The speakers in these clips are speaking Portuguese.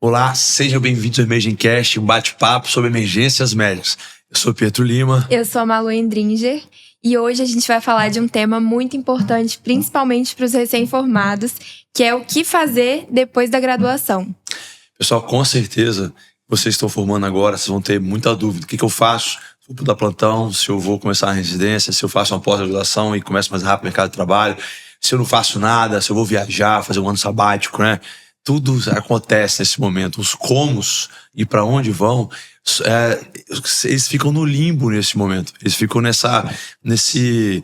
Olá, sejam bem-vindos ao EmergenCast, um bate-papo sobre emergências médicas. Eu sou Pietro Lima. Eu sou a Malu Endringer e hoje a gente vai falar de um tema muito importante, principalmente para os recém-formados, que é o que fazer depois da graduação. Pessoal, com certeza, vocês estão formando agora, vocês vão ter muita dúvida. O que eu faço? Se eu vou dar plantão, se eu vou começar a residência, se eu faço uma pós-graduação e começo mais rápido no mercado de trabalho, se eu não faço nada, se eu vou viajar, fazer um ano sabático, né? Tudo acontece nesse momento. Os comos e para onde vão, eles ficam no limbo nesse momento. Eles ficam nesse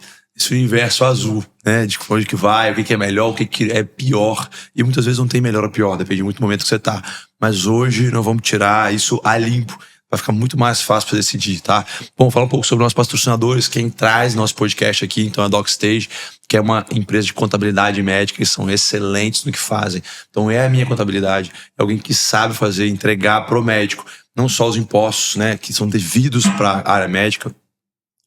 universo azul, né? De onde que vai, o que é melhor, o que é pior. E muitas vezes não tem melhor ou pior, depende muito do momento que você tá. Mas hoje nós vamos tirar isso a limpo. Vai ficar muito mais fácil para decidir, tá? Bom, falar um pouco sobre nossos patrocinadores, quem traz nosso podcast aqui, então é a DocStage, que é uma empresa de contabilidade médica, e são excelentes no que fazem. Então é a minha contabilidade, é alguém que sabe fazer, entregar pro médico, não só os impostos, né, que são devidos para a área médica,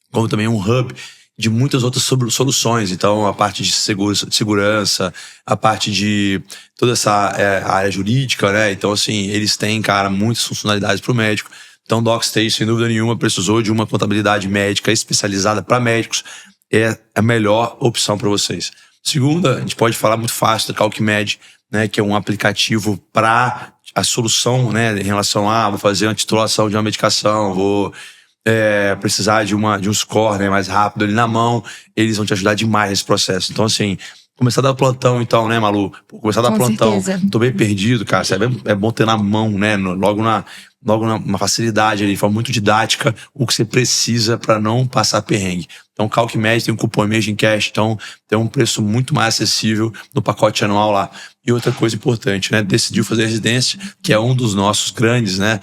como também um hub de muitas outras soluções. Então, a parte de segurança, a parte de toda essa área jurídica, né? Então, assim, eles têm, cara, muitas funcionalidades pro médico. Então, DocStage, sem dúvida nenhuma, precisou de uma contabilidade médica especializada para médicos. É a melhor opção para vocês. Segunda, a gente pode falar muito fácil da CalcMed, né, que é um aplicativo para a solução, né, em relação a vou fazer uma titulação de uma medicação, vou precisar de um score, né, mais rápido ali na mão. Eles vão te ajudar demais nesse processo. Então, assim, começar a dar plantão, então, né, Malu? Começar a dar plantão. Certeza. Tô bem perdido, cara. É bom ter na mão, né? Logo numa facilidade ali, de forma muito didática, o que você precisa para não passar perrengue. Então, CalcMed tem um cupom EmergenCast, então tem um preço muito mais acessível no pacote anual lá. E outra coisa importante, né? Decidiu fazer residência, que é um dos nossos grandes, né,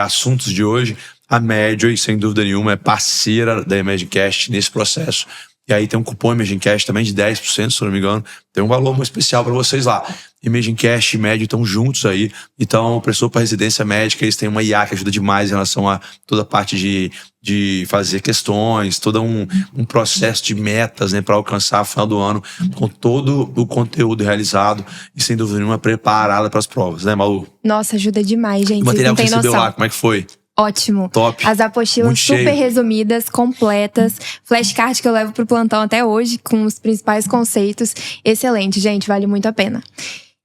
assuntos de hoje. A Medway, sem dúvida nenhuma, é parceira da EmergenCast nesse processo. E aí tem um cupom EmergenCast também de 10%, se eu não me engano. Tem um valor muito especial para vocês lá. EmergenCast e Medway estão juntos aí. Então, precisou para residência médica, eles têm uma IA que ajuda demais em relação a toda a parte de fazer questões, todo um processo de metas, né, para alcançar no final do ano, com todo o conteúdo realizado e, sem dúvida nenhuma, preparada para as provas, né, Malu? Nossa, ajuda demais, gente. O material que vocês você não têm recebeu noção. lá, como é que foi? Ótimo. Top. As apostilas Muito super cheio. resumidas, completas. Flashcard que eu levo pro plantão até hoje, com os principais conceitos. Excelente, gente. Vale muito a pena.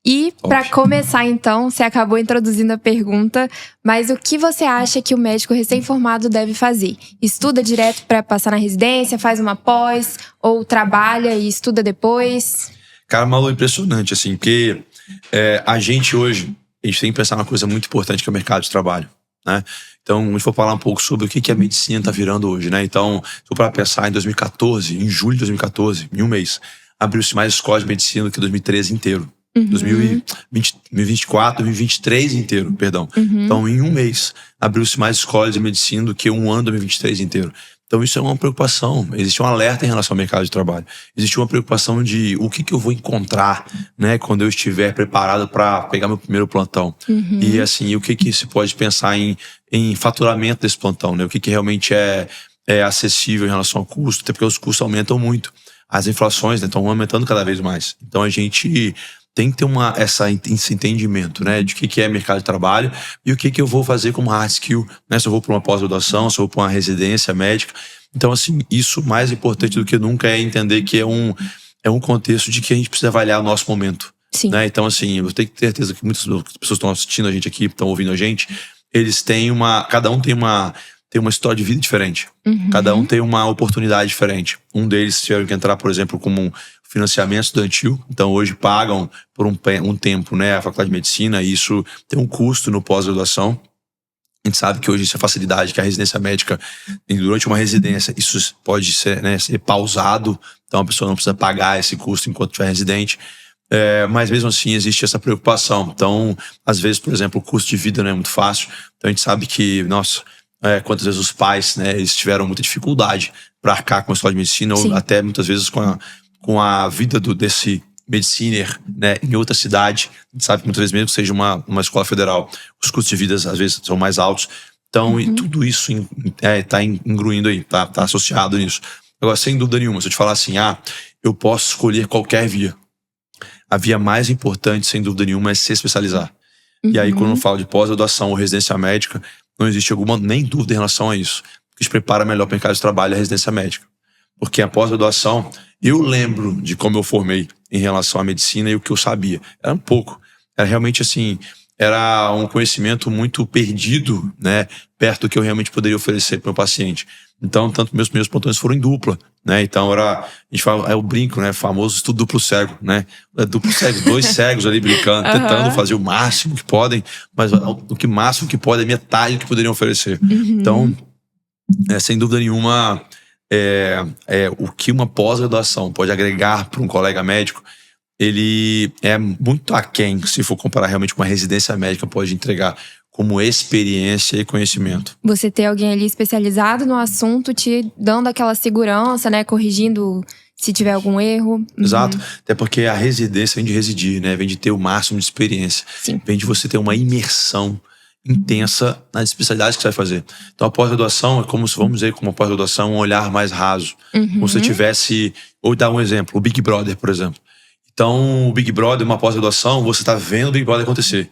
E para começar, então, você acabou introduzindo a pergunta, mas o que você acha que o médico recém-formado deve fazer? Estuda direto para passar na residência, faz uma pós, ou trabalha e estuda depois? Cara, Malu, impressionante, assim, porque a gente hoje, a gente tem que pensar numa coisa muito importante que é o mercado de trabalho, né? Então, a gente for falar um pouco sobre o que a medicina está virando hoje, né? Então, se for para pensar em 2014, em julho de 2014, em um mês, abriu-se mais escolas de medicina do que 2013 inteiro. 2024, 2023 inteiro, perdão. Então, em um mês, abriu-se mais escolas de medicina do que um ano de 2023 inteiro. Então, isso é uma preocupação. Existe um alerta em relação ao mercado de trabalho. Existe uma preocupação de o que eu vou encontrar, né, quando eu estiver preparado para pegar meu primeiro plantão. E, assim, o que se pode pensar em faturamento desse plantão, né? O que realmente é acessível em relação ao custo, até porque os custos aumentam muito. As inflações, né, estão aumentando cada vez mais. Então, a gente tem que ter esse entendimento, né, de o que é mercado de trabalho e o que eu vou fazer como hard skill, né, se eu vou para uma pós-graduação, se eu vou para uma residência médica. Então, assim, isso mais importante do que nunca é entender que é um contexto de que a gente precisa avaliar o nosso momento. Sim. Né? Então, assim, eu tenho certeza que muitas pessoas estão assistindo a gente aqui, estão ouvindo a gente, eles têm cada um tem uma história de vida diferente. Cada um tem uma oportunidade diferente. Um deles tiveram que entrar, por exemplo, como um financiamento estudantil. Então, hoje pagam por um tempo, né, a faculdade de medicina, e isso tem um custo no pós-graduação. A gente sabe que hoje isso é facilidade, que a residência médica, durante uma residência, isso pode ser, né, ser pausado. Então, a pessoa não precisa pagar esse custo enquanto estiver residente. Mas mesmo assim existe essa preocupação. Então, às vezes, por exemplo, o custo de vida não é muito fácil. Então, a gente sabe que, nossa, quantas vezes os pais, né, eles tiveram muita dificuldade para arcar com a escola de medicina, ou até muitas vezes com a vida desse mediciner, né, em outra cidade. A gente sabe que muitas vezes, mesmo que seja uma escola federal, os custos de vida às vezes são mais altos. Então, e tudo isso tá engruindo aí, tá associado nisso. Agora, sem dúvida nenhuma, se eu te falar assim, eu posso escolher qualquer via. A via mais importante, sem dúvida nenhuma, é se especializar. E aí, quando eu falo de pós-graduação ou residência médica, não existe alguma nem dúvida em relação a isso. O que te prepara melhor para o mercado de trabalho é a residência médica. Porque a pós-graduação, eu lembro de como eu formei em relação à medicina e o que eu sabia. Era um pouco. Era realmente assim, era um conhecimento muito perdido, né? Perto do que eu realmente poderia oferecer para o meu paciente. Então, tanto meus primeiros plantões foram em dupla, né? Então, a gente fala, é o brinco, né? Famoso estudo duplo cego, né? É duplo cego, 2 cegos ali brincando, tentando fazer o máximo que podem, mas o que máximo que pode é metade do que poderiam oferecer. Então, sem dúvida nenhuma, o que uma pós-graduação pode agregar para um colega médico, ele é muito aquém, se for comparar realmente com uma residência médica, pode entregar como experiência e conhecimento. Você ter alguém ali especializado no assunto, te dando aquela segurança, né? Corrigindo se tiver algum erro. Exato. Até porque a residência vem de residir, né? Vem de ter o máximo de experiência. Sim. Vem de você ter uma imersão intensa nas especialidades que você vai fazer. Então a pós-graduação é como se, vamos dizer, como uma pós-graduação, um olhar mais raso. Como se você tivesse, ou dar um exemplo, o Big Brother, por exemplo. Então o Big Brother, uma pós-graduação, você está vendo o Big Brother acontecer.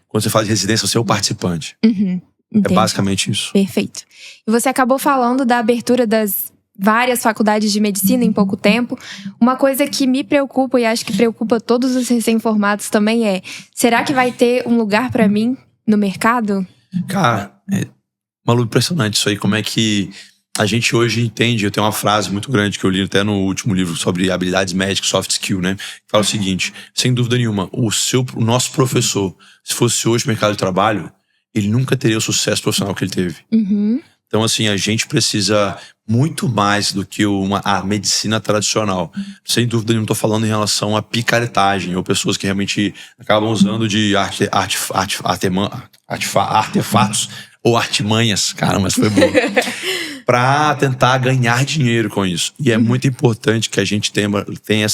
Quando você faz residência, você é o participante. É basicamente isso. Perfeito. E você acabou falando da abertura das várias faculdades de medicina em pouco tempo. Uma coisa que me preocupa e acho que preocupa todos os recém-formados também é: será que vai ter um lugar pra mim no mercado? Cara, é maluco, impressionante isso aí, como é que a gente hoje entende. Eu tenho uma frase muito grande que eu li até no último livro sobre habilidades médicas, soft skill, né? Que fala o seguinte: sem dúvida nenhuma, o nosso professor, se fosse hoje no mercado de trabalho, ele nunca teria o sucesso profissional que ele teve. Então, assim, a gente precisa muito mais do que a medicina tradicional. Sem dúvida nenhuma, estou falando em relação à picaretagem, ou pessoas que realmente acabam usando de artefatos ou artimanhas, cara, mas foi bom, para tentar ganhar dinheiro com isso. E é muito importante que a gente tenha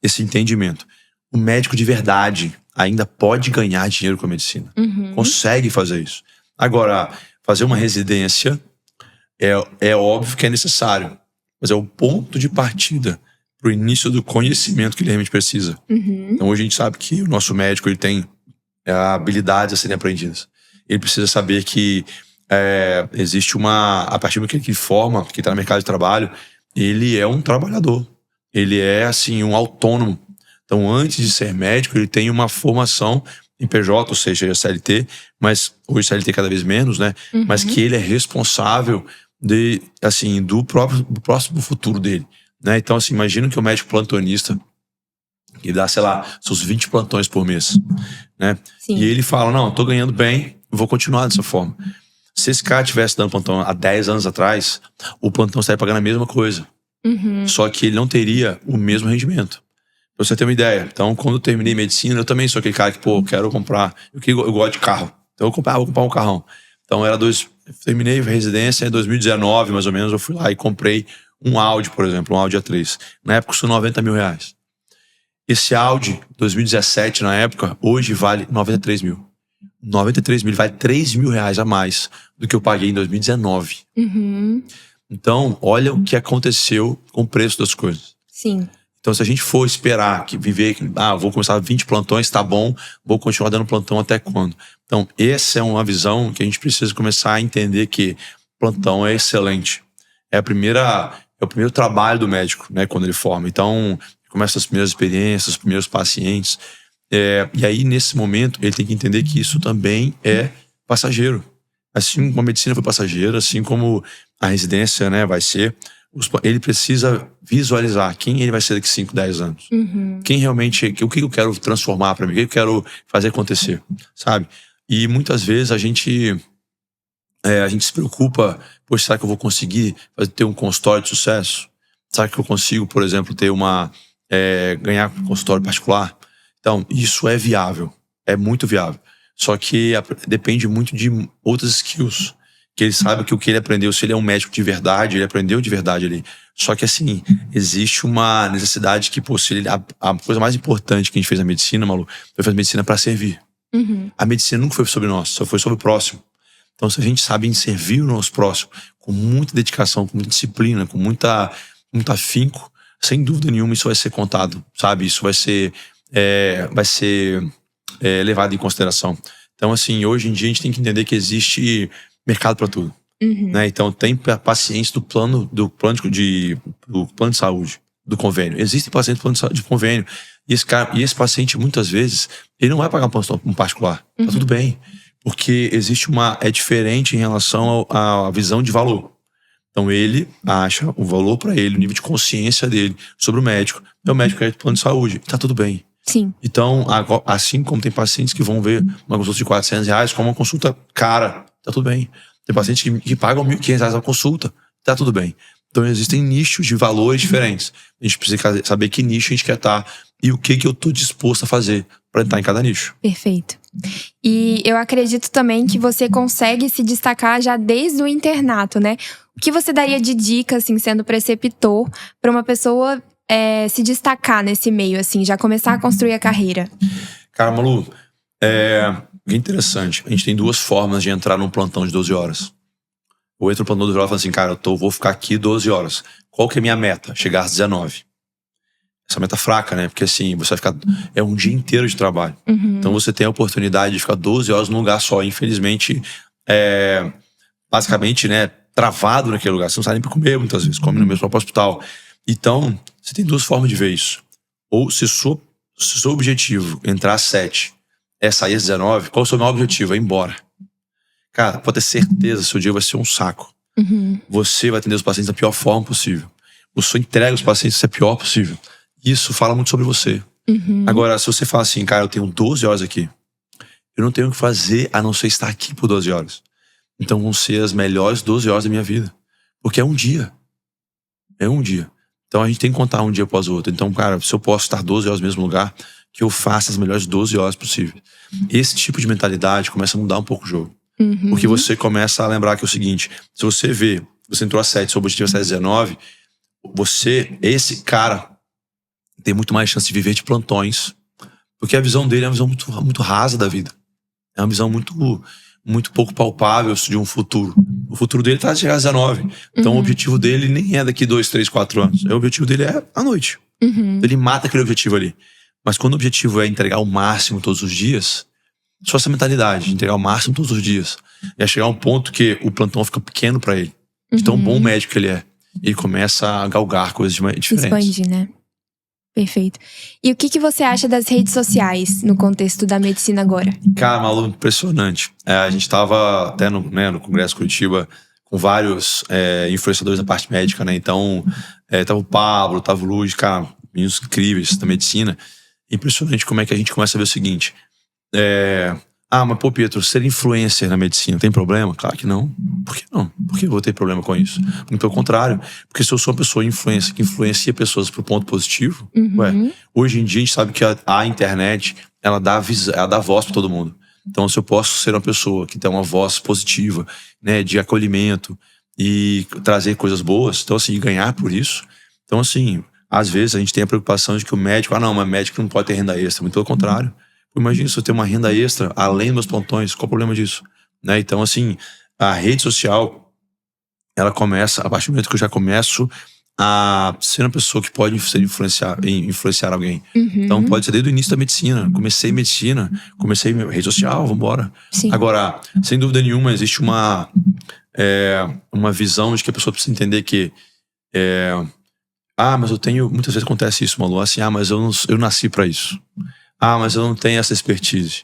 esse entendimento. O médico de verdade ainda pode ganhar dinheiro com a medicina. Consegue fazer isso. Agora, fazer uma residência é óbvio que é necessário, mas é o ponto de partida para o início do conhecimento que ele realmente precisa. Então hoje a gente sabe que o nosso médico ele tem habilidades a serem aprendidas. Ele precisa saber que existe a partir do que ele forma, que está no mercado de trabalho, ele é um trabalhador. Ele é assim, um autônomo. Então antes de ser médico, ele tem uma formação em PJ, ou seja, CLT, mas hoje CLT cada vez menos, né? Mas que ele é responsável do próximo futuro dele, né? Então, assim, imagina que o médico plantonista, que dá, sei lá, seus 20 plantões por mês, né? Sim. E ele fala, não, tô ganhando bem, vou continuar dessa forma. Se esse cara tivesse dando plantão há 10 anos atrás, o plantão estaria pagando a mesma coisa. Só que ele não teria o mesmo rendimento. Pra você ter uma ideia. Então, quando eu terminei medicina, eu também sou aquele cara que, eu quero comprar. Eu gosto de carro. Então, vou comprar um carrão. Então, terminei a residência em 2019, mais ou menos. Eu fui lá e comprei um Audi, por exemplo, um Audi A3. Na época, custou R$90 mil. Esse Audi, 2017, na época, hoje vale 93 mil. 93 mil, vale R$3 mil a mais do que eu paguei em 2019. Então, olha o que aconteceu com o preço das coisas. Sim. Então, se a gente for esperar vou começar 20 plantões, tá bom, vou continuar dando plantão até quando? Então, essa é uma visão que a gente precisa começar a entender que plantão é excelente. É o primeiro trabalho do médico, né, quando ele forma. Então, começa as primeiras experiências, os primeiros pacientes. E aí, nesse momento, ele tem que entender que isso também é passageiro. Assim como a medicina foi passageira, assim como a residência, né, vai ser, ele precisa visualizar quem ele vai ser daqui 5, 10 anos. Quem realmente, o que eu quero transformar para mim, o que eu quero fazer acontecer, sabe? E muitas vezes a gente se preocupa, poxa, será que eu vou conseguir ter um consultório de sucesso? Será que eu consigo, por exemplo, ter ganhar um consultório particular? Então, isso é viável, é muito viável. Só que depende muito de outras skills. Que ele sabe que o que ele aprendeu, se ele é um médico de verdade, ele aprendeu de verdade ali. Só que assim, existe uma necessidade que, a coisa mais importante que a gente fez na medicina, Malu, foi fazer medicina para servir. A medicina nunca foi sobre nós, só foi sobre o próximo. Então, se a gente sabe em servir o nosso próximo, com muita dedicação, com muita disciplina, com muito afinco, sem dúvida nenhuma isso vai ser contado, sabe? Isso vai ser levado em consideração. Então, assim, hoje em dia a gente tem que entender que existe mercado para tudo. Né? Então, tem pacientes do plano de saúde, do convênio. Existem pacientes do plano de saúde, de convênio. E esse paciente, muitas vezes, ele não vai pagar um particular. Tá tudo bem. Porque existe é diferente em relação à visão de valor. Então, ele acha o valor para ele, o nível de consciência dele sobre o médico. É o médico do plano de saúde. Tá tudo bem. Sim. Então, assim como tem pacientes que vão ver uma consulta de R$400 como uma consulta cara, tá tudo bem. Tem pacientes que pagam R$1.500 a consulta, tá tudo bem. Então, existem nichos de valores diferentes. A gente precisa saber que nicho a gente quer estar e o que eu tô disposto a fazer para entrar em cada nicho. Perfeito. E eu acredito também que você consegue se destacar já desde o internato, né? O que você daria de dica, assim, sendo preceptor, para uma pessoa se destacar nesse meio, assim, já começar a construir a carreira? Cara, Malu, é interessante. A gente tem 2 formas de entrar num plantão de 12 horas. Eu entro no plantão de 12 horas e falo assim, cara, vou ficar aqui 12 horas. Qual que é a minha meta? Chegar às 19. Essa meta fraca, né? Porque assim, você vai ficar... É um dia inteiro de trabalho. Então você tem a oportunidade de ficar 12 horas num lugar só. Infelizmente, basicamente, né, travado naquele lugar. Você não sabe nem pra comer muitas vezes. Come no mesmo próprio hospital. Então, você tem 2 formas de ver isso. Ou se seu objetivo entrar às 7 é sair às 19, qual é o seu maior objetivo? É ir embora. Cara, pode ter certeza, seu dia vai ser um saco. Você vai atender os pacientes da pior forma possível. Você entrega os pacientes da pior possível. Isso fala muito sobre você. Agora, se você fala assim, cara, eu tenho 12 horas aqui. Eu não tenho o que fazer a não ser estar aqui por 12 horas. Então vão ser as melhores 12 horas da minha vida. Porque é um dia. É um dia. Então a gente tem que contar um dia após o outro. Então, cara, se eu posso estar 12 horas no mesmo lugar, que eu faça as melhores 12 horas possíveis. Esse tipo de mentalidade começa a mudar um pouco o jogo. Porque você começa a lembrar que é o seguinte, se você vê, você entrou às 7, seu objetivo é sair às 19, esse cara tem muito mais chance de viver de plantões. Porque a visão dele é uma visão muito, muito rasa da vida. É uma visão muito pouco palpável de um futuro. O futuro dele tá de chegar às 19. Então o objetivo dele nem é daqui 2, 3, 4 anos. O objetivo dele é à noite. Ele mata aquele objetivo ali. Mas quando o objetivo é entregar o máximo todos os dias, só essa mentalidade de entregar o máximo todos os dias, é chegar a um ponto que o plantão fica pequeno pra ele. De tão bom médico que ele é. Ele começa a galgar coisas diferentes. Expandir, né? Perfeito. E o que você acha das redes sociais no contexto da medicina agora? Cara, Malu, impressionante. A gente tava até no Congresso Curitiba com vários influenciadores da parte médica, né? Então, tava o Pablo, tava o Luiz, cara, meninos incríveis da medicina. Impressionante como é que a gente começa a ver o seguinte. Mas pô, Pietro, ser influencer na medicina tem problema? Claro que não. Por que não? Por que eu vou ter problema com isso? Muito pelo contrário. Porque se eu sou uma pessoa que influencia pessoas pro ponto positivo, hoje em dia a gente sabe que a internet, ela dá voz pra todo mundo. Então, se eu posso ser uma pessoa que tem uma voz positiva, né, de acolhimento e trazer coisas boas, então assim, ganhar por isso. Então assim, às vezes a gente tem a preocupação de que o médico, mas médico não pode ter renda extra. Muito pelo contrário. Imagina se eu ter uma renda extra além dos meus plantões, qual o problema disso? Né? Então, assim, a rede social, ela começa, a partir do momento que eu já começo a ser uma pessoa que pode influenciar alguém. Então, pode ser desde o início da medicina. Comecei medicina, comecei rede social, vambora. Sim. Agora, sem dúvida nenhuma, existe uma visão de que a pessoa precisa entender que mas eu tenho, muitas vezes acontece isso, Malu, assim, mas eu nasci pra isso. Mas eu não tenho essa expertise.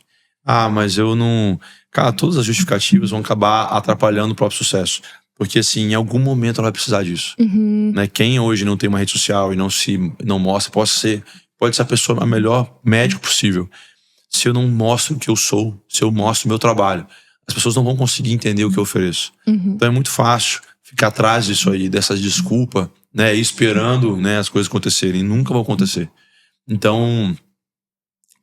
Mas eu não... Cara, todas as justificativas vão acabar atrapalhando o próprio sucesso. Porque, assim, em algum momento ela vai precisar disso. Né? Quem hoje não tem uma rede social e não mostra, pode ser a pessoa, a melhor médico possível. Se eu não mostro o que eu sou, se eu mostro o meu trabalho, as pessoas não vão conseguir entender o que eu ofereço. Então é muito fácil ficar atrás disso aí, dessas desculpas, né? Esperando, né, as coisas acontecerem. Nunca vão acontecer. Então...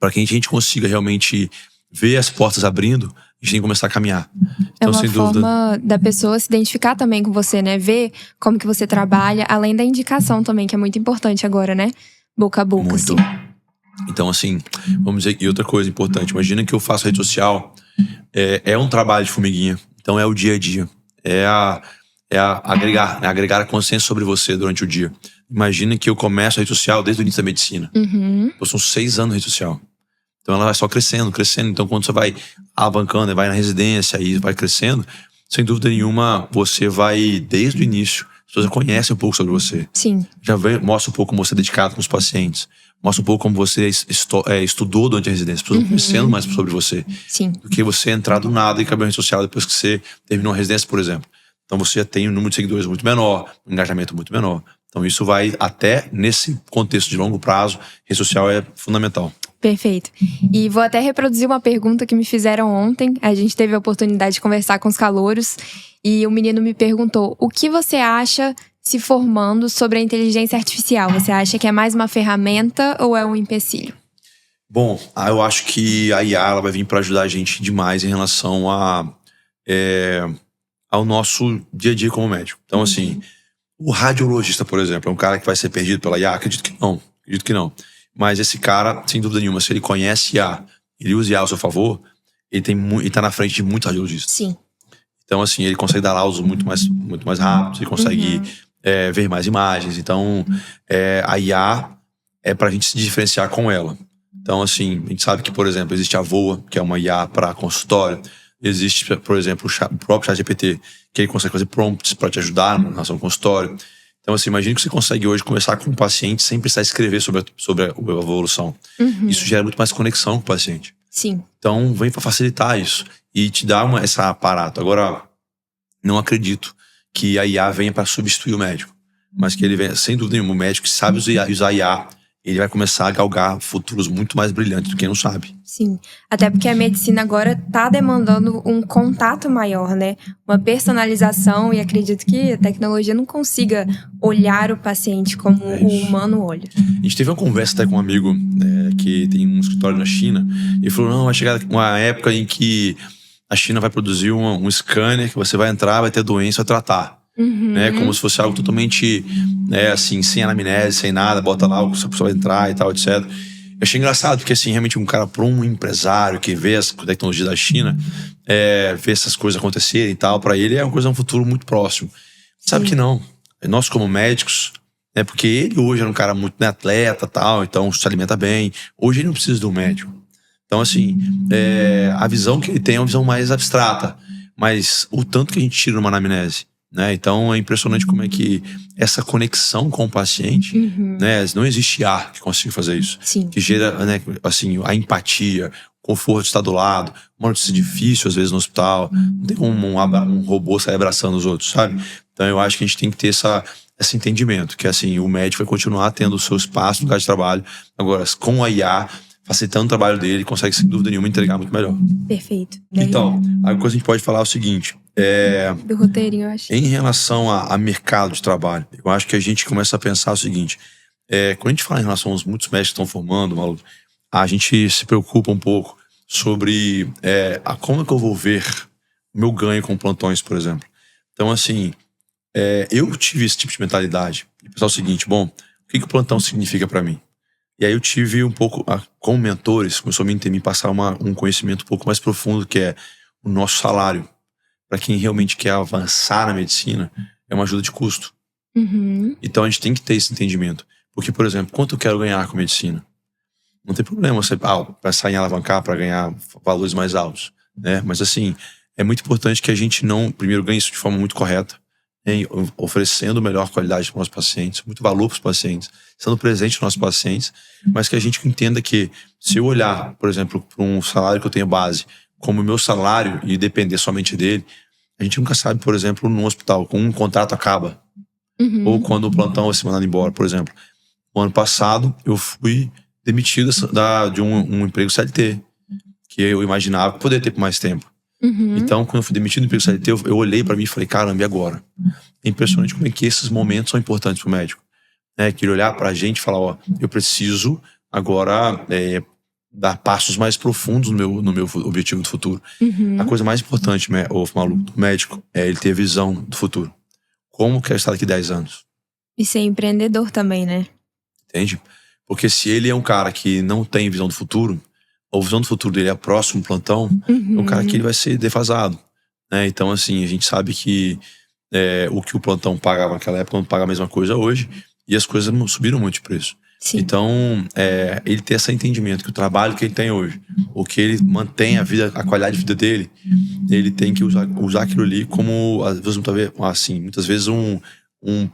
para que a gente consiga realmente ver as portas abrindo, a gente tem que começar a caminhar. Então, uma sem dúvida, forma da pessoa se identificar também com você, né? Ver como que você trabalha, além da indicação também, que é muito importante agora, né? Boca a boca, muito. assim. Então, assim, vamos dizer, e outra coisa importante, imagina que eu faço rede social, é um trabalho de formiguinha, então é o dia a dia, agregar, né? Agregar a consciência sobre você durante o dia. Imagina que eu começo a rede social desde o início da medicina. São 6 anos de rede social. Então ela vai só crescendo. Então quando você vai alavancando, vai na residência e vai crescendo, sem dúvida nenhuma, você vai, desde o início, as pessoas conhecem um pouco sobre você. Sim. Mostra um pouco como você é dedicado com os pacientes. Mostra um pouco como você estudou durante a residência. As pessoas vão conhecendo mais sobre você. Sim. Do que você entrar do nada e caber em rede social depois que você terminou a residência, por exemplo. Então você já tem um número de seguidores muito menor, um engajamento muito menor. Então isso vai até nesse contexto de longo prazo, rede social é fundamental. Perfeito. E vou até reproduzir uma pergunta que me fizeram ontem. A gente teve a oportunidade de conversar com os calouros e o menino me perguntou: o que você acha se formando sobre a inteligência artificial? Você acha que é mais uma ferramenta ou é um empecilho? Bom, eu acho que a IA ela vai vir para ajudar a gente demais em relação ao nosso dia a dia como médico. Então, assim, o radiologista, por exemplo, é um cara que vai ser perdido pela IA? Acredito que não. Mas esse cara, sem dúvida nenhuma, se ele conhece IA, ele usa IA ao seu favor, ele tá na frente de muitos radiologistas. Sim. Então, assim, ele consegue dar laudos muito mais rápidos, ele consegue ver mais imagens. Então, a IA é pra gente se diferenciar com ela. Então, assim, a gente sabe que, por exemplo, existe a VOA, que é uma IA para consultório. Existe, por exemplo, o próprio ChatGPT, que ele consegue fazer prompts para te ajudar na relação com o consultório. Então, assim, imagina que você consegue hoje conversar com o paciente sem precisar escrever sobre a evolução. Isso gera muito mais conexão com o paciente. Sim. Então, vem para facilitar isso e te dar esse aparato. Agora, não acredito que a IA venha para substituir o médico, mas que ele venha, sem dúvida nenhuma, o médico que sabe usar IA, ele vai começar a galgar futuros muito mais brilhantes do que quem não sabe. Sim, até porque a medicina agora tá demandando um contato maior, né? Uma personalização, e acredito que a tecnologia não consiga olhar o paciente como o humano olha. A gente teve uma conversa até com um amigo que tem um escritório na China, e falou, não, vai chegar uma época em que a China vai produzir um scanner que você vai entrar, vai ter doença, vai tratar. Né, como se fosse algo totalmente assim, sem anamnese, sem nada, bota lá, a pessoa vai entrar e tal, etc. Eu achei engraçado, porque assim, realmente um cara, para um empresário que vê as tecnologias da China, vê essas coisas acontecerem e tal, para ele é uma coisa, um futuro muito próximo. Sabe que não. Nós como médicos, porque ele hoje era um cara muito atleta tal, então se alimenta bem, hoje ele não precisa de um médico. Então assim, a visão que ele tem é uma visão mais abstrata, mas o tanto que a gente tira numa anamnese, né? Então é impressionante como é que essa conexão com o paciente, né? Não existe ar que consiga fazer isso. Sim. Que gera, né, assim, a empatia, o conforto de estar do lado, uma notícia difícil às vezes no hospital, não tem como um robô sair abraçando os outros, sabe? Então eu acho que a gente tem que ter esse entendimento, que assim, o médico vai continuar tendo o seu espaço no lugar de trabalho, agora com a IA, facilitando o trabalho dele, ele consegue sem dúvida nenhuma entregar muito melhor. Perfeito. Então, a coisa que a gente pode falar é o seguinte, do roteirinho, eu acho. Em relação a mercado de trabalho, eu acho que a gente começa a pensar o seguinte, quando a gente fala em relação aos muitos médicos que estão formando, Malu, a gente se preocupa um pouco sobre como é que eu vou ver o meu ganho com plantões, por exemplo. Então, assim, eu tive esse tipo de mentalidade, de pensar o seguinte, bom, o que o plantão significa para mim? E aí eu tive um pouco, como mentores, começou a me passar um conhecimento um pouco mais profundo, que é o nosso salário. Para quem realmente quer avançar na medicina, é uma ajuda de custo. Então a gente tem que ter esse entendimento. Porque, por exemplo, quanto eu quero ganhar com medicina? Não tem problema você pensar em alavancar para ganhar valores mais altos, né? Mas assim, é muito importante que a gente não, primeiro, ganhe isso de forma muito correta, oferecendo melhor qualidade para os nossos pacientes, muito valor para os pacientes, sendo presente nos nossos pacientes, mas que a gente entenda que se eu olhar, por exemplo, para um salário que eu tenho base como o meu salário e depender somente dele, a gente nunca sabe, por exemplo, num hospital, quando um contrato acaba, ou quando o plantão vai ser mandado embora, por exemplo. No ano passado, eu fui demitido de um emprego CLT, que eu imaginava que poderia ter por mais tempo. Então, quando eu fui demitido do emprego CLT, eu olhei pra mim e falei, caramba, e agora? É impressionante como é que esses momentos são importantes pro médico. Que ele olhar pra gente e falar, eu preciso agora dar passos mais profundos no meu objetivo do futuro. A coisa mais importante, Malu, do médico, é ele ter visão do futuro. Como quer estar daqui 10 anos? E ser empreendedor também, né? Entende? Porque se ele é um cara que não tem visão do futuro, a visão do futuro dele é próximo plantão, é um cara que ele vai ser defasado. Né? Então, assim, a gente sabe que o que o plantão pagava naquela época não paga a mesma coisa hoje, e as coisas subiram muito de preço. Sim. Então, ele ter esse entendimento que o trabalho que ele tem hoje, o que ele mantém a qualidade de vida dele, ele tem que usar aquilo ali como, às vezes, muitas vezes um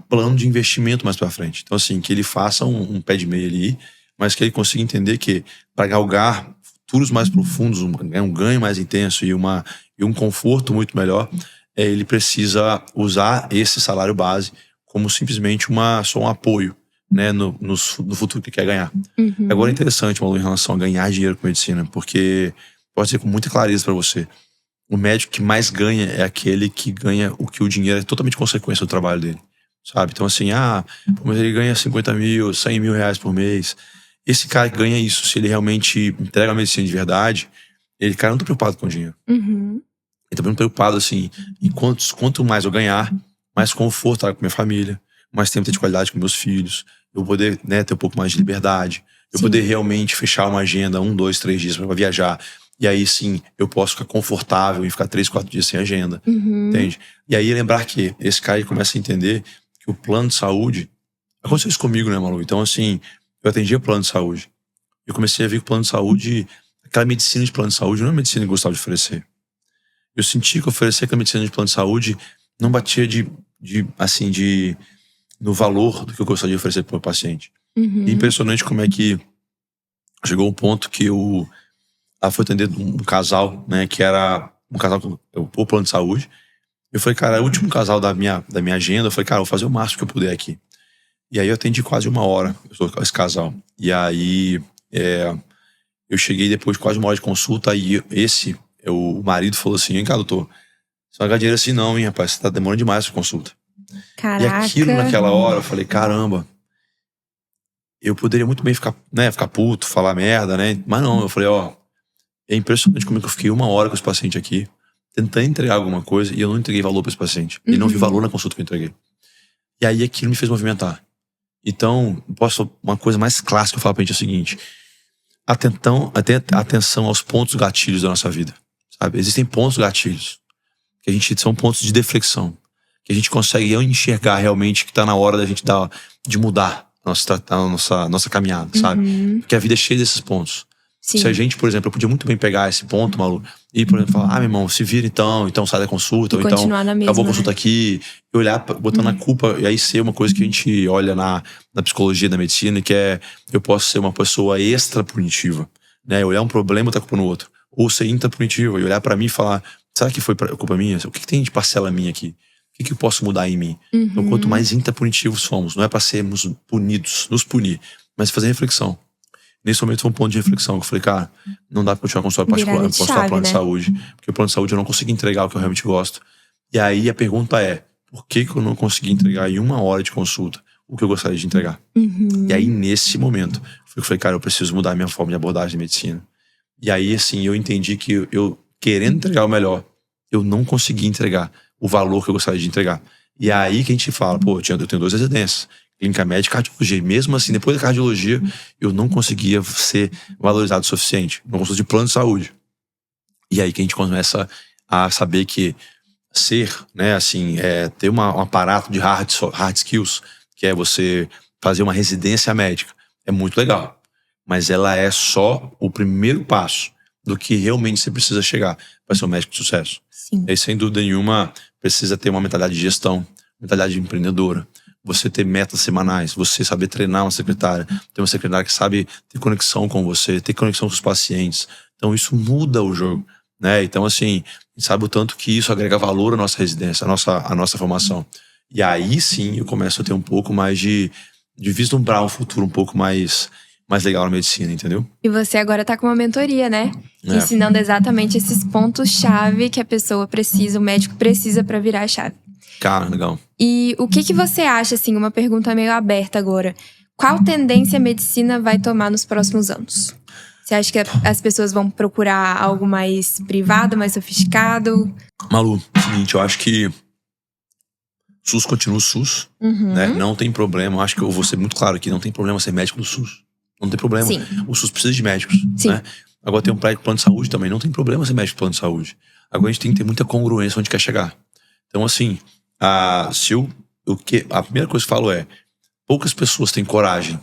plano de investimento mais pra frente. Então, assim, que ele faça um pé de meia ali, mas que ele consiga entender que para galgar futuros mais profundos, um ganho mais intenso e um conforto muito melhor, ele precisa usar esse salário base como simplesmente só um apoio, né, no futuro que quer ganhar. Uhum. Agora é interessante, Malu, em relação a ganhar dinheiro com medicina, porque pode ser com muita clareza pra você. O médico que mais ganha é aquele que ganha o dinheiro é totalmente consequência do trabalho dele, sabe? Então assim, mas ele ganha 50 mil, 100 mil reais por mês. Esse cara que ganha isso, se ele realmente entrega a medicina de verdade, cara não tá preocupado com o dinheiro. Uhum. Ele tá preocupado assim, quanto mais eu ganhar, mais conforto com minha família, mais tempo de qualidade com meus filhos, eu poder, né, ter um pouco mais de liberdade, eu poder realmente fechar uma agenda 1, 2, 3 dias pra viajar. E aí sim, eu posso ficar confortável e ficar 3, 4 dias sem agenda. Entende? E aí lembrar que esse cara começa a entender que o plano de saúde... Aconteceu isso comigo, né, Malu? Então assim, eu atendia plano de saúde. Eu comecei a ver que o plano de saúde, aquela medicina de plano de saúde, não é a medicina que eu gostava de oferecer. Eu senti que oferecer aquela medicina de plano de saúde não batia no valor do que eu gostaria de oferecer para o meu paciente. Uhum. E impressionante como é que chegou um ponto que eu fui atender um casal, né, que era um casal com o plano de saúde. Eu falei, cara, é o último casal da minha agenda. Eu falei, cara, eu vou fazer o máximo que eu puder aqui. E aí eu atendi quase 1 hora, esse casal. E aí eu cheguei depois de quase 1 hora de consulta, aí o marido falou assim, vem cá, doutor, você não vai ganhar dinheiro assim não, hein, rapaz, você tá demorando demais essa consulta. Caraca. E aquilo naquela hora, eu falei, caramba, eu poderia muito bem ficar puto, falar merda, né? Mas não, eu falei, é impressionante como é que eu fiquei 1 hora com esse paciente aqui, tentando entregar alguma coisa, e eu não entreguei valor pra esse paciente. Ele não viu valor na consulta que eu entreguei. E aí aquilo me fez movimentar. Então, uma coisa mais clássica que eu falo pra gente é o seguinte, atenção aos pontos gatilhos da nossa vida, sabe? Existem pontos gatilhos, que são pontos de deflexão, que a gente consegue enxergar realmente que tá na hora da gente de mudar a nossa caminhada, sabe? Porque a vida é cheia desses pontos. Sim. Se a gente, por exemplo, eu podia muito bem pegar esse ponto, Malu, e, por exemplo, falar, meu irmão, se vira então sai da consulta, ou então acabou a consulta aqui, e olhar, botando a culpa, e aí ser uma coisa que a gente olha na psicologia da medicina, que eu posso ser uma pessoa extra punitiva, né? Olhar um problema e botar a culpa no outro. Ou ser intrapunitiva e olhar pra mim e falar, será que foi culpa minha? O que tem de parcela minha aqui? O que eu posso mudar em mim? Então, quanto mais intrapunitivos somos, não é pra sermos punidos, nos punir, mas fazer reflexão. Nesse momento foi um ponto de reflexão, que eu falei, cara, não dá pra continuar com o consultório particular, eu posso falar plano de saúde, porque o plano de saúde eu não consegui entregar o que eu realmente gosto. E aí a pergunta é, por que eu não consegui entregar em 1 hora de consulta o que eu gostaria de entregar? E aí nesse momento, eu falei, cara, eu preciso mudar a minha forma de abordagem de medicina. E aí assim, eu entendi que eu querendo entregar o melhor, eu não consegui entregar o valor que eu gostaria de entregar. E é aí que a gente fala, pô, eu tenho 2 residências, clínica médica e cardiologia. E mesmo assim, depois da cardiologia, eu não conseguia ser valorizado o suficiente. Não consulta de plano de saúde. E aí que a gente começa a saber que né, assim, ter um aparato de hard skills, que é você fazer uma residência médica, é muito legal. Mas ela é só o primeiro passo do que realmente você precisa chegar para ser um médico de sucesso. Sim. E aí, sem dúvida nenhuma, precisa ter uma mentalidade de gestão, mentalidade empreendedora. Você ter metas semanais, você saber treinar uma secretária, ter uma secretária que sabe ter conexão com você, ter conexão com os pacientes. Então isso muda o jogo, né? Então assim, a gente sabe o tanto que isso agrega valor à nossa residência, à nossa formação. E aí sim eu começo a ter um pouco mais de vislumbrar um futuro um pouco mais legal na medicina, entendeu? E você agora tá com uma mentoria, né? Ensinando exatamente esses pontos-chave que a pessoa precisa, o médico precisa pra virar a chave. Cara, legal. E o que você acha, assim, uma pergunta meio aberta agora. Qual tendência a medicina vai tomar nos próximos anos? Você acha que as pessoas vão procurar algo mais privado, mais sofisticado? Malu, seguinte, eu acho que SUS continua o SUS, né? Não tem problema, eu acho que eu vou ser muito claro aqui, não tem problema ser médico do SUS. Não tem problema. Sim. O SUS precisa de médicos, né? Agora tem um plano de saúde também, não tem problema ser médico do plano de saúde. Agora a gente tem que ter muita congruência onde quer chegar. Então assim, a primeira coisa que eu falo poucas pessoas têm coragem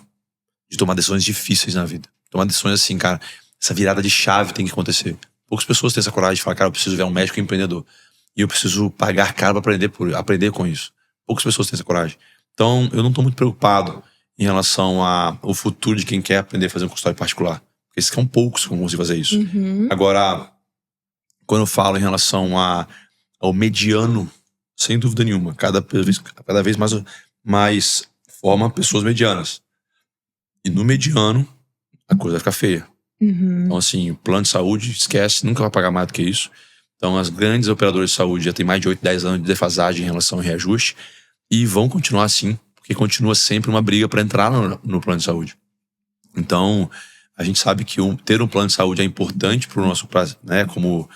de tomar decisões difíceis na vida. Tomar decisões assim, cara, essa virada de chave tem que acontecer. Poucas pessoas têm essa coragem de falar, cara, eu preciso ver um médico empreendedor. E eu preciso pagar caro pra aprender com isso. Poucas pessoas têm essa coragem. Então, eu não tô muito preocupado em relação ao futuro de quem quer aprender a fazer um consultório particular. Porque são poucos que vão conseguir fazer isso. Agora, quando eu falo em relação ao mediano, sem dúvida nenhuma, cada vez mais forma pessoas medianas. E no mediano, a coisa vai ficar feia. Então, assim, o plano de saúde, esquece, nunca vai pagar mais do que isso. Então, as grandes operadoras de saúde já têm mais de 8, 10 anos de defasagem em relação ao reajuste. E vão continuar assim, porque continua sempre uma briga para entrar no plano de saúde. Então, a gente sabe que ter um plano de saúde é importante para o nosso prazo, né, como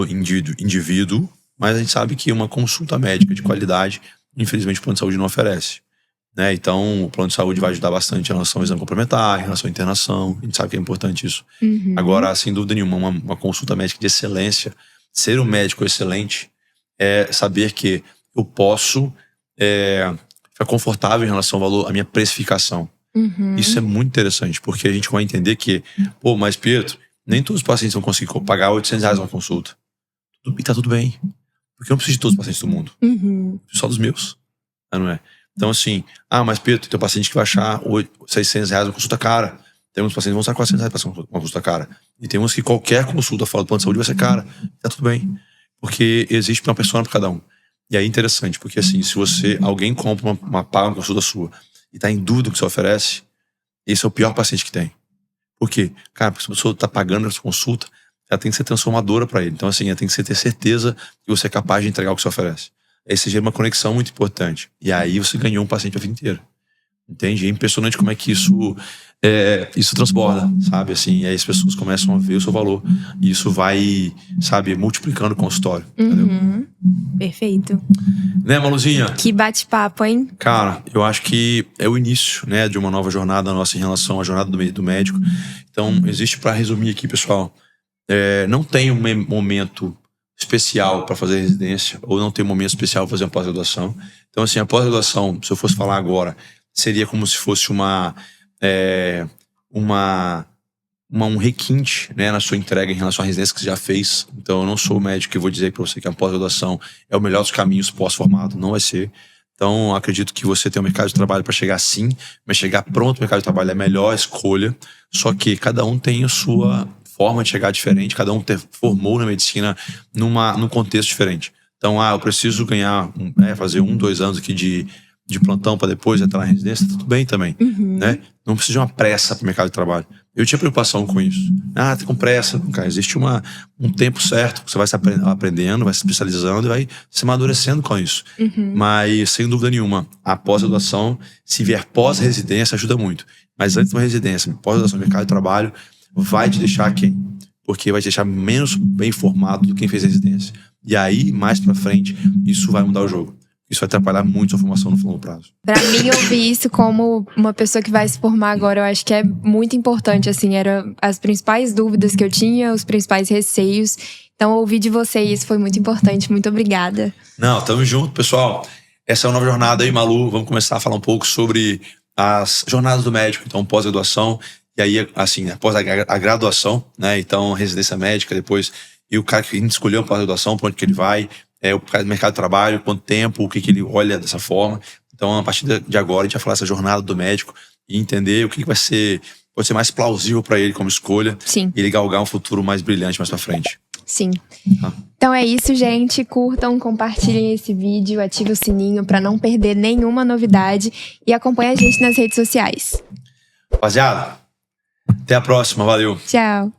indivíduo, mas a gente sabe que uma consulta médica de qualidade, infelizmente, o plano de saúde não oferece. Né? Então, o plano de saúde vai ajudar bastante em relação ao exame complementar, em relação à internação. A gente sabe que é importante isso. Agora, sem dúvida nenhuma, uma consulta médica de excelência, ser um médico excelente, é saber que eu posso ficar confortável em relação ao valor, à minha precificação. Isso é muito interessante, porque a gente vai entender que, mas Pietro, nem todos os pacientes vão conseguir pagar R$800 uma consulta. E tá tudo bem. Porque eu não preciso de todos os pacientes do mundo. Só dos meus. Não é? Então, assim, mas Pietro, tem um paciente que vai achar R$600 uma consulta cara. Tem uns pacientes que vão usar R$400 para uma consulta cara. E tem uns que qualquer consulta fora do plano de saúde vai ser cara. Tá tudo bem. Porque existe uma persona para cada um. E aí é interessante, porque assim, se alguém compra paga uma consulta sua e tá em dúvida do que você oferece, esse é o pior paciente que tem. Por quê? Cara, porque se a pessoa tá pagando essa consulta, ela tem que ser transformadora para ele. Então, assim, ela tem que ter certeza que você é capaz de entregar o que você oferece. Aí você gera uma conexão muito importante. E aí você ganhou um paciente a vida inteira. Entende? É impressionante como é que isso transborda, sabe? Assim, e aí as pessoas começam a ver o seu valor. E isso vai, sabe, multiplicando o consultório. Entendeu? Perfeito. Né, Maluzinha? Que bate-papo, hein? Cara, eu acho que é o início, né, de uma nova jornada nossa em relação à jornada do médico. Então, existe, para resumir aqui, pessoal, não tem um momento especial para fazer residência, ou não tem um momento especial para fazer uma pós-graduação. Então, assim, a pós-graduação, se eu fosse falar agora, seria como se fosse um requinte, né, na sua entrega em relação à residência que você já fez. Então, eu não sou médico que vou dizer para você que a pós-graduação é o melhor dos caminhos pós-formado. Não vai ser. Então, acredito que você tem um mercado de trabalho para chegar sim, mas chegar pronto no mercado de trabalho é a melhor escolha. Só que cada um tem a sua forma de chegar diferente, cada um formou na medicina num contexto diferente. Então, eu preciso fazer 1, 2 anos aqui de plantão para depois entrar na residência, tudo bem também, né? Não precisa de uma pressa para o mercado de trabalho. Eu tinha preocupação com isso. Tá com pressa. Cara, existe um tempo certo que você vai se aprendendo, vai se especializando e vai se amadurecendo com isso. Mas, sem dúvida nenhuma, a pós-graduação, se vier pós-residência, ajuda muito. Mas antes de uma residência, pós-graduação no mercado de trabalho, vai te deixar quem? Porque vai te deixar menos bem formado do que quem fez residência. E aí, mais pra frente, isso vai mudar o jogo. Isso vai atrapalhar muito a sua formação no longo prazo. Pra mim, ouvir isso como uma pessoa que vai se formar agora, eu acho que é muito importante, assim. Eram as principais dúvidas que eu tinha, os principais receios. Então, ouvir de vocês foi muito importante. Muito obrigada. Não, tamo junto, pessoal. Essa é uma nova jornada aí, Malu. Vamos começar a falar um pouco sobre as jornadas do médico. Então, pós-graduação. E aí, assim, após a graduação, né? Então, residência médica, depois. E o cara que a gente escolheu a pós-graduação, pra onde que ele vai. O mercado de trabalho, quanto tempo, o que ele olha dessa forma. Então, a partir de agora, a gente vai falar essa jornada do médico e entender o que vai ser, pode ser mais plausível para ele como escolha. Sim. E ele galgar um futuro mais brilhante mais pra frente. Sim. Então é isso, gente. Curtam, compartilhem esse vídeo, ativem o sininho para não perder nenhuma novidade e acompanhe a gente nas redes sociais. Rapaziada, até a próxima. Valeu. Tchau.